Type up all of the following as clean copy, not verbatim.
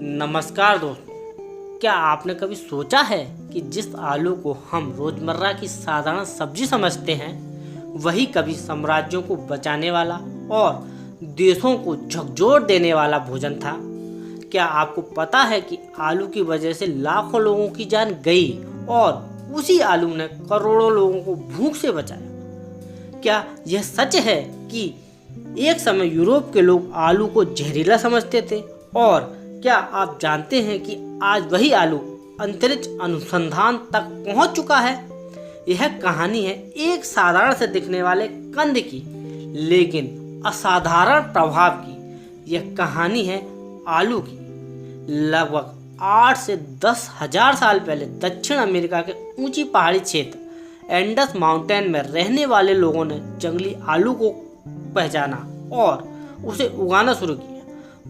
नमस्कार दोस्तों, क्या आपने कभी सोचा है कि जिस आलू को हम रोजमर्रा की साधारण सब्जी समझते हैं, वही कभी साम्राज्यों को बचाने वाला और देशों को झकझोर देने वाला भोजन था। क्या आपको पता है कि आलू की वजह से लाखों लोगों की जान गई और उसी आलू ने करोड़ों लोगों को भूख से बचाया? क्या यह सच है कि एक समय यूरोप के लोग आलू को जहरीला समझते थे? और क्या आप जानते हैं कि आज वही आलू अंतरिक्ष अनुसंधान तक पहुंच चुका है? यह कहानी है एक साधारण से दिखने वाले कंद की, लेकिन असाधारण प्रभाव की। यह कहानी है आलू की। लगभग 8 से 10 हजार साल पहले दक्षिण अमेरिका के ऊंची पहाड़ी क्षेत्र एंडस माउंटेन में रहने वाले लोगों ने जंगली आलू को पहचाना और उसे उगाना शुरू किया।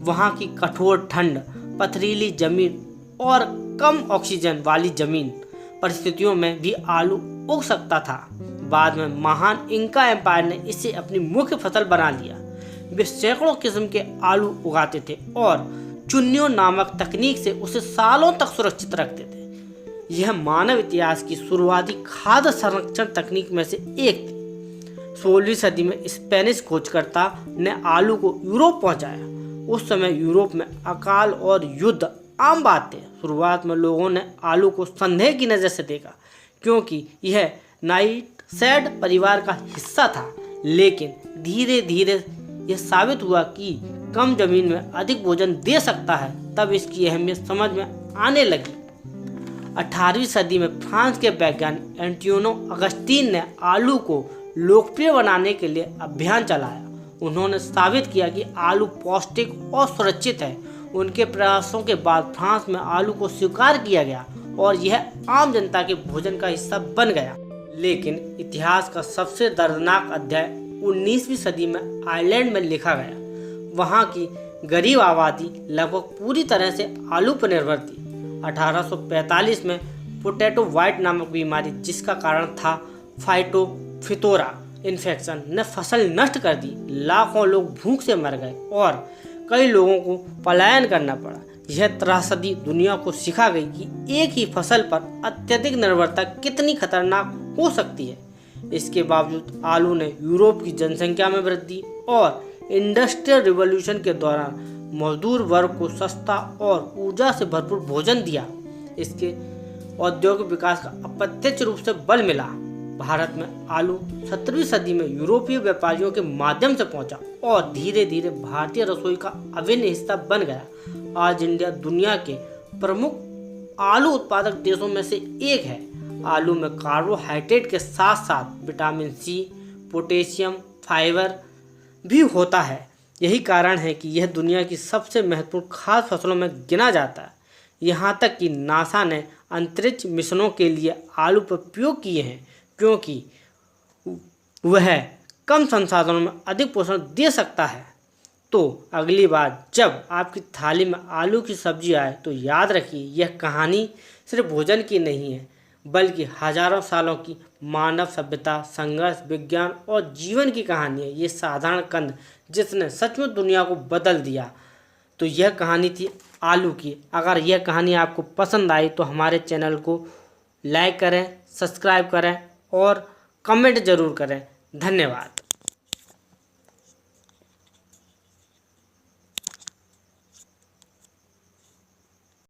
वहाँ की कठोर ठंड, पथरीली जमीन और कम ऑक्सीजन वाली जमीन परिस्थितियों में भी आलू उग सकता था। बाद में महान इंका एम्पायर ने इसे अपनी मुख्य फसल बना लिया। वे सैकड़ों किस्म के आलू उगाते थे और चुन्नियों नामक तकनीक से उसे सालों तक सुरक्षित रखते थे। यह मानव इतिहास की शुरुआती खाद्य संरक्षण तकनीक में से एक थी। 16वीं सदी में स्पेनिश खोजकर्ता ने आलू को यूरोप पहुंचाया। उस समय यूरोप में अकाल और युद्ध आम बात थे। शुरुआत में लोगों ने आलू को संदेह की नज़र से देखा, क्योंकि यह नाइटशेड परिवार का हिस्सा था। लेकिन धीरे धीरे यह साबित हुआ कि कम जमीन में अधिक भोजन दे सकता है। तब इसकी अहमियत समझ में आने लगी। 18वीं सदी में फ्रांस के वैज्ञानिक एंटोनियो अगस्तीन ने आलू को लोकप्रिय बनाने के लिए अभियान चलाया। उन्होंने साबित किया कि आलू पौष्टिक और सुरक्षित है। उनके प्रयासों के बाद फ्रांस में आलू को स्वीकार किया गया और यह आम जनता के भोजन का हिस्सा बन गया। लेकिन इतिहास का सबसे दर्दनाक अध्याय 19वीं सदी में आयरलैंड में लिखा गया। वहाँ की गरीब आबादी लगभग पूरी तरह से आलू पर निर्भर थी। 1845 में पोटैटो वाइट नामक बीमारी, जिसका कारण था फाइटोफिथोरा इन्फेक्शन, ने फसल नष्ट कर दी। लाखों लोग भूख से मर गए और कई लोगों को पलायन करना पड़ा। यह त्रासदी दुनिया को सिखा गई कि एक ही फसल पर अत्यधिक निर्भरता कितनी खतरनाक हो सकती है। इसके बावजूद आलू ने यूरोप की जनसंख्या में वृद्धि और इंडस्ट्रियल रिवॉल्यूशन के दौरान मजदूर वर्ग को सस्ता और ऊर्जा से भरपूर भोजन दिया। इसके औद्योगिक विकास का अप्रत्यक्ष रूप से बल मिला। भारत में आलू 17वीं सदी में यूरोपीय व्यापारियों के माध्यम से पहुंचा और धीरे धीरे भारतीय रसोई का अभिन्न हिस्सा बन गया। आज इंडिया दुनिया के प्रमुख आलू उत्पादक देशों में से एक है। आलू में कार्बोहाइड्रेट के साथ साथ विटामिन सी, पोटेशियम, फाइबर भी होता है। यही कारण है कि यह दुनिया की सबसे महत्वपूर्ण खाद्य फसलों में गिना जाता है। यहाँ तक कि नासा ने अंतरिक्ष मिशनों के लिए आलू पर उपयोग किए हैं, क्योंकि वह कम संसाधनों में अधिक पोषण दे सकता है। तो अगली बार जब आपकी थाली में आलू की सब्जी आए तो याद रखिए, यह कहानी सिर्फ भोजन की नहीं है, बल्कि हजारों सालों की मानव सभ्यता, संघर्ष, विज्ञान और जीवन की कहानी है। ये साधारण कंद जिसने सचमुच दुनिया को बदल दिया। तो यह कहानी थी आलू की। अगर यह कहानी आपको पसंद आई तो हमारे चैनल को लाइक करें, सब्सक्राइब करें और कमेंट ज़रूर करें। धन्यवाद।